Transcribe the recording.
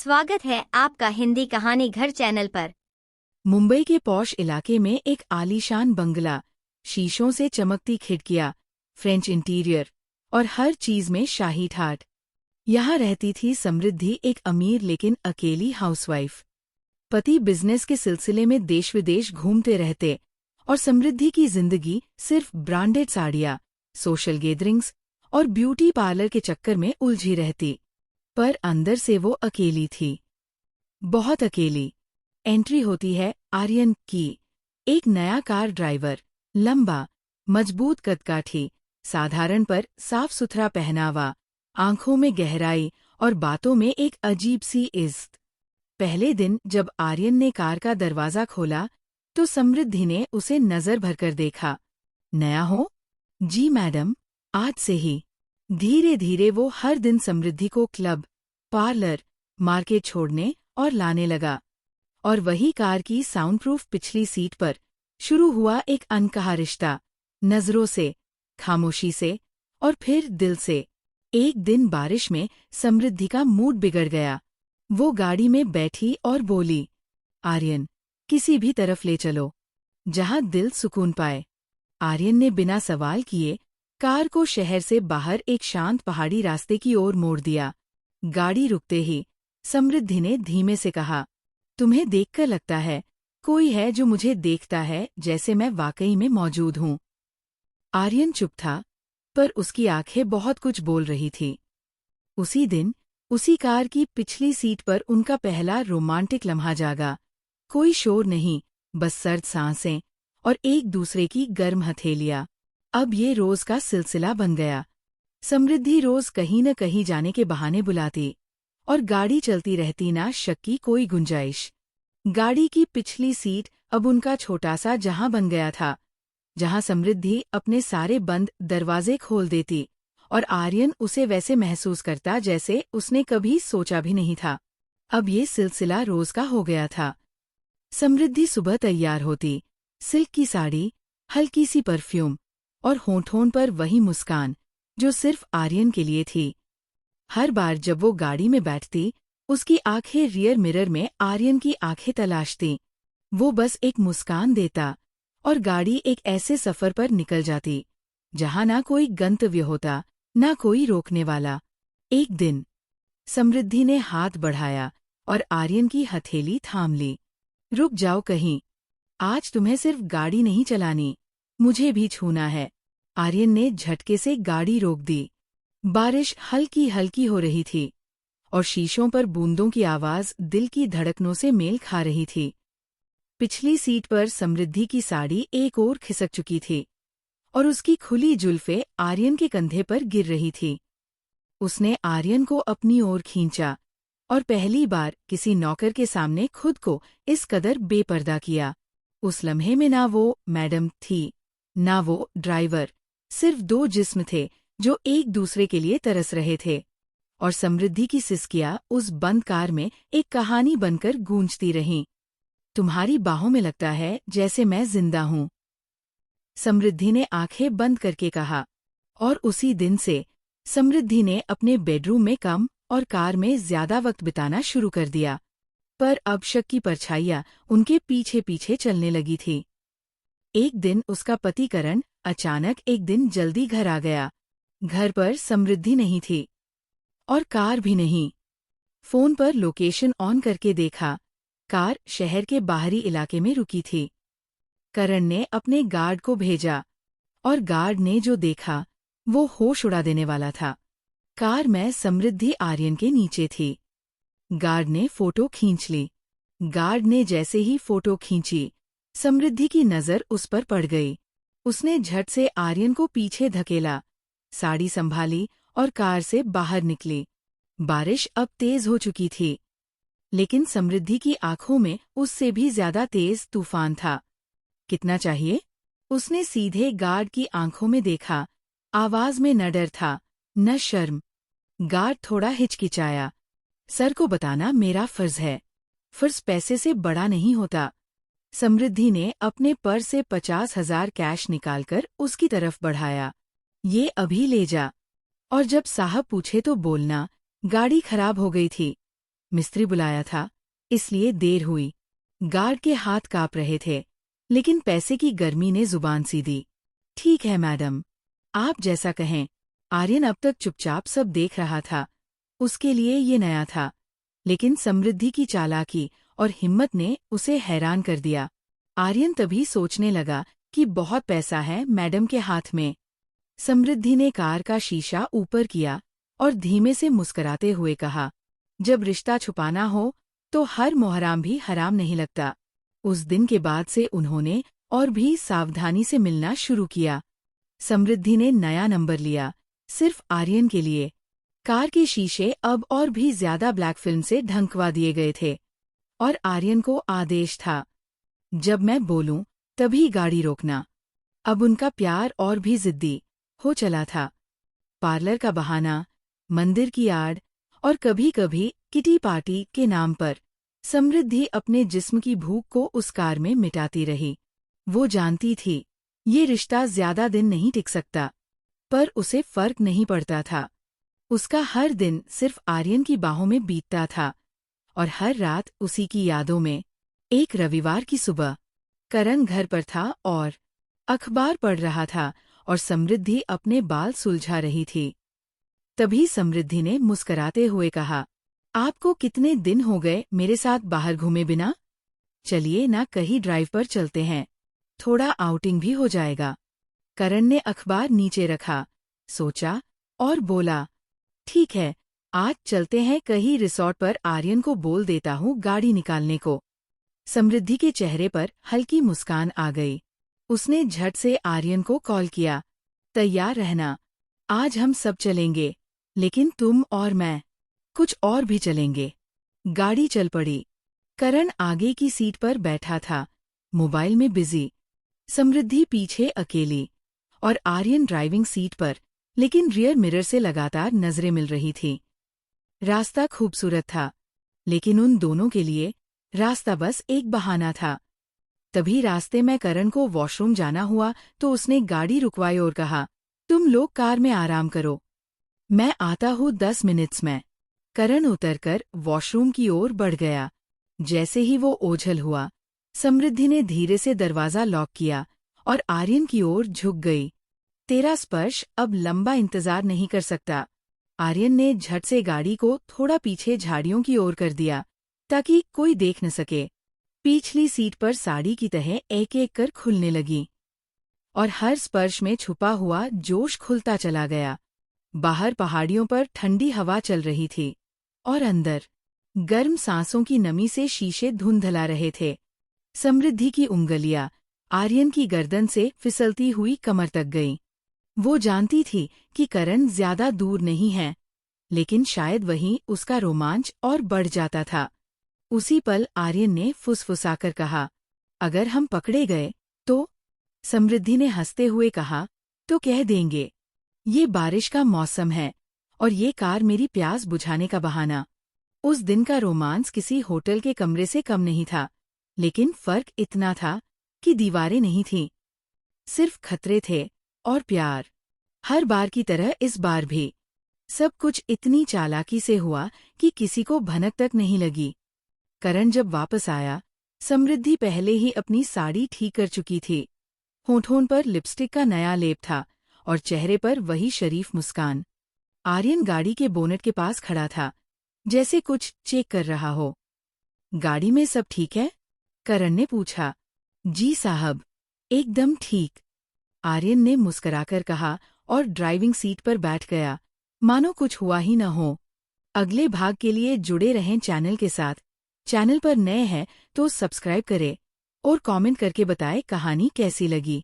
स्वागत है आपका हिंदी कहानी घर चैनल पर। मुंबई के पॉश इलाके में एक आलीशान बंगला, शीशों से चमकती खिड़कियां, फ्रेंच इंटीरियर और हर चीज में शाही ठाट। यहाँ रहती थी समृद्धि, एक अमीर लेकिन अकेली हाउसवाइफ। पति बिजनेस के सिलसिले में देश विदेश घूमते रहते और समृद्धि की जिंदगी सिर्फ ब्रांडेड साड़ियाँ, सोशल गैदरिंग्स और ब्यूटी पार्लर के चक्कर में उलझी रहती। पर अंदर से वो अकेली थी, बहुत अकेली। एंट्री होती है आर्यन की, एक नया कार ड्राइवर, लंबा, मजबूत कदकाठी, साधारण पर साफ सुथरा पहनावा, आंखों में गहराई और बातों में एक अजीब सी इज्जत। पहले दिन जब आर्यन ने कार का दरवाजा खोला तो समृद्धि ने उसे नजर भरकर देखा। नया हो? जी मैडम, आज से ही। धीरे धीरे वो हर दिन समृद्धि को क्लब, पार्लर, मार्केट छोड़ने और लाने लगा। और वही कार की साउंडप्रूफ पिछली सीट पर शुरू हुआ एक अनकहा रिश्ता, नजरों से, खामोशी से और फिर दिल से। एक दिन बारिश में समृद्धि का मूड बिगड़ गया। वो गाड़ी में बैठी और बोली, आर्यन, किसी भी तरफ ले चलो, जहां दिल सुकून पाए। आर्यन ने बिना सवाल किए कार को शहर से बाहर एक शांत पहाड़ी रास्ते की ओर मोड़ दिया। गाड़ी रुकते ही समृद्धि ने धीमे से कहा, तुम्हें देखकर लगता है कोई है जो मुझे देखता है, जैसे मैं वाकई में मौजूद हूं। आर्यन चुप था, पर उसकी आंखें बहुत कुछ बोल रही थी। उसी दिन उसी कार की पिछली सीट पर उनका पहला रोमांटिक लम्हा जागा। कोई शोर नहीं, बस सर्द सांसें और एक दूसरे की गर्म हथेलियां। अब ये रोज का सिलसिला बन गया। समृद्धि रोज कहीं न कहीं जाने के बहाने बुलाती और गाड़ी चलती रहती, ना शक की कोई गुंजाइश। गाड़ी की पिछली सीट अब उनका छोटा सा जहां बन गया था, जहां समृद्धि अपने सारे बंद दरवाजे खोल देती और आर्यन उसे वैसे महसूस करता जैसे उसने कभी सोचा भी नहीं था। अब ये सिलसिला रोज का हो गया था। समृद्धि सुबह तैयार होती, सिल्क की साड़ी, हल्की सी परफ्यूम और होंठों पर वही मुस्कान जो सिर्फ आर्यन के लिए थी। हर बार जब वो गाड़ी में बैठती, उसकी आंखें रियर मिरर में आर्यन की आंखें तलाशती। वो बस एक मुस्कान देता और गाड़ी एक ऐसे सफर पर निकल जाती जहां ना कोई गंतव्य होता, ना कोई रोकने वाला। एक दिन समृद्धि ने हाथ बढ़ाया और आर्यन की हथेली थाम ली। रुक जाओ कहीं, आज तुम्हें सिर्फ गाड़ी नहीं चलानी, मुझे भी छूना है। आर्यन ने झटके से गाड़ी रोक दी। बारिश हल्की हल्की हो रही थी और शीशों पर बूंदों की आवाज दिल की धड़कनों से मेल खा रही थी। पिछली सीट पर समृद्धि की साड़ी एक ओर खिसक चुकी थी और उसकी खुली जुल्फें आर्यन के कंधे पर गिर रही थी। उसने आर्यन को अपनी ओर खींचा और पहली बार किसी नौकर के सामने खुद को इस कदर बेपर्दा किया। उस लम्हे में ना वो मैडम थी, ना वो ड्राइवर, सिर्फ दो जिस्म थे जो एक दूसरे के लिए तरस रहे थे। और समृद्धि की सिसकियां उस बंद कार में एक कहानी बनकर गूंजती रहीं। तुम्हारी बाहों में लगता है जैसे मैं जिंदा हूं, समृद्धि ने आंखें बंद करके कहा। और उसी दिन से समृद्धि ने अपने बेडरूम में कम और कार में ज्यादा वक्त बिताना शुरू कर दिया। पर अब शक की परछाइयां उनके पीछे पीछे चलने लगी थी। एक दिन उसका पति करण अचानक एक दिन जल्दी घर आ गया। घर पर समृद्धि नहीं थी और कार भी नहीं। फोन पर लोकेशन ऑन करके देखा, कार शहर के बाहरी इलाके में रुकी थी। करण ने अपने गार्ड को भेजा और गार्ड ने जो देखा वो होश उड़ा देने वाला था। कार में समृद्धि आर्यन के नीचे थी। गार्ड ने फोटो खींच ली। गार्ड ने जैसे ही फोटो खींची, समृद्धि की नजर उस पर पड़ गई। उसने झट से आर्यन को पीछे धकेला, साड़ी संभाली और कार से बाहर निकली। बारिश अब तेज हो चुकी थी, लेकिन समृद्धि की आंखों में उससे भी ज्यादा तेज तूफान था। कितना चाहिए? उसने सीधे गार्ड की आंखों में देखा। आवाज में न डर था, न शर्म। गार्ड थोड़ा हिचकिचाया। सर को बताना मेरा फर्ज है। फर्ज पैसे से बड़ा नहीं होता। समृद्धि ने अपने पर्स से 50,000 कैश निकालकर उसकी तरफ बढ़ाया। ये अभी ले जा, और जब साहब पूछे तो बोलना, गाड़ी खराब हो गई थी। मिस्त्री बुलाया था, इसलिए देर हुई। गार्ड के हाथ कांप रहे थे, लेकिन पैसे की गर्मी ने जुबान सी दी। ठीक है मैडम, आप जैसा कहें। आर्यन अब तक चुपचाप सब देख रहा था। उसके लिए ये नया था, लेकिन समृद्धि की चालाकी और हिम्मत ने उसे हैरान कर दिया। आर्यन तभी सोचने लगा कि बहुत पैसा है मैडम के हाथ में। समृद्धि ने कार का शीशा ऊपर किया और धीमे से मुस्कुराते हुए कहा, जब रिश्ता छुपाना हो तो हर मुहर्रम भी हराम नहीं लगता। उस दिन के बाद से उन्होंने और भी सावधानी से मिलना शुरू किया। समृद्धि ने नया नंबर लिया, सिर्फ आर्यन के लिए। कार के शीशे अब और भी ज्यादा ब्लैक फिल्म से ढंकवा दिए गए थे, और आर्यन को आदेश था, जब मैं बोलूं तभी गाड़ी रोकना। अब उनका प्यार और भी जिद्दी हो चला था। पार्लर का बहाना, मंदिर की आड़ और कभी कभी किटी पार्टी के नाम पर समृद्धि अपने जिस्म की भूख को उस कार में मिटाती रही। वो जानती थी ये रिश्ता ज्यादा दिन नहीं टिक सकता, पर उसे फर्क नहीं पड़ता था। उसका हर दिन सिर्फ आर्यन की बाहों में बीतता था, और हर रात उसी की यादों में। एक रविवार की सुबह करण घर पर था और अखबार पढ़ रहा था, और समृद्धि अपने बाल सुलझा रही थी। तभी समृद्धि ने मुस्कुराते हुए कहा, आपको कितने दिन हो गए मेरे साथ बाहर घूमे बिना? चलिए ना कहीं ड्राइव पर चलते हैं, थोड़ा आउटिंग भी हो जाएगा। करण ने अखबार नीचे रखा, सोचा और बोला, ठीक है, आज चलते हैं कहीं रिसॉर्ट पर। आर्यन को बोल देता हूँ गाड़ी निकालने को। समृद्धि के चेहरे पर हल्की मुस्कान आ गई। उसने झट से आर्यन को कॉल किया, तैयार रहना, आज हम सब चलेंगे, लेकिन तुम और मैं, कुछ और भी चलेंगे। गाड़ी चल पड़ी। करण आगे की सीट पर बैठा था, मोबाइल में बिजी। समृद्धि पीछे अकेली, और आर्यन ड्राइविंग सीट पर, लेकिन रियर मिरर से लगातार नजरें मिल रही थी। रास्ता खूबसूरत था, लेकिन उन दोनों के लिए रास्ता बस एक बहाना था। तभी रास्ते में करण को वॉशरूम जाना हुआ तो उसने गाड़ी रुकवाई और कहा, तुम लोग कार में आराम करो, मैं आता हूँ 10 मिनट्स में। करण उतरकर वॉशरूम की ओर बढ़ गया। जैसे ही वो ओझल हुआ, समृद्धि ने धीरे से दरवाजा लॉक किया और आर्यन की ओर झुक गई। तेरा स्पर्श अब लंबा इंतजार नहीं कर सकता। आर्यन ने झट से गाड़ी को थोड़ा पीछे झाड़ियों की ओर कर दिया, ताकि कोई देख न सके। पिछली सीट पर साड़ी की तह एक एक कर खुलने लगी, और हर स्पर्श में छुपा हुआ जोश खुलता चला गया। बाहर पहाड़ियों पर ठंडी हवा चल रही थी, और अंदर गर्म सांसों की नमी से शीशे धुंधला रहे थे। समृद्धि की उंगलियां आर्यन की गर्दन से फिसलती हुई कमर तक गईं। वो जानती थी कि करण ज्यादा दूर नहीं है, लेकिन शायद वहीं उसका रोमांच और बढ़ जाता था। उसी पल आर्यन ने फुसफुसाकर कहा, अगर हम पकड़े गए तो? समृद्धि ने हंसते हुए कहा, तो कह देंगे, ये बारिश का मौसम है और ये कार मेरी प्यास बुझाने का बहाना। उस दिन का रोमांस किसी होटल के कमरे से कम नहीं था, लेकिन फर्क इतना था कि दीवारें नहीं थीं, सिर्फ खतरे थे और प्यार। हर बार की तरह इस बार भी सब कुछ इतनी चालाकी से हुआ कि किसी को भनक तक नहीं लगी। करण जब वापस आया, समृद्धि पहले ही अपनी साड़ी ठीक कर चुकी थी। होठों पर लिपस्टिक का नया लेप था और चेहरे पर वही शरीफ मुस्कान। आर्यन गाड़ी के बोनट के पास खड़ा था, जैसे कुछ चेक कर रहा हो। गाड़ी में सब ठीक है? करण ने पूछा। जी साहब, एकदम ठीक, आर्यन ने मुस्कुराकर कहा और ड्राइविंग सीट पर बैठ गया, मानो कुछ हुआ ही न हो। अगले भाग के लिए जुड़े रहें चैनल के साथ। चैनल पर नए हैं तो सब्सक्राइब करें और कमेंट करके बताएं कहानी कैसी लगी।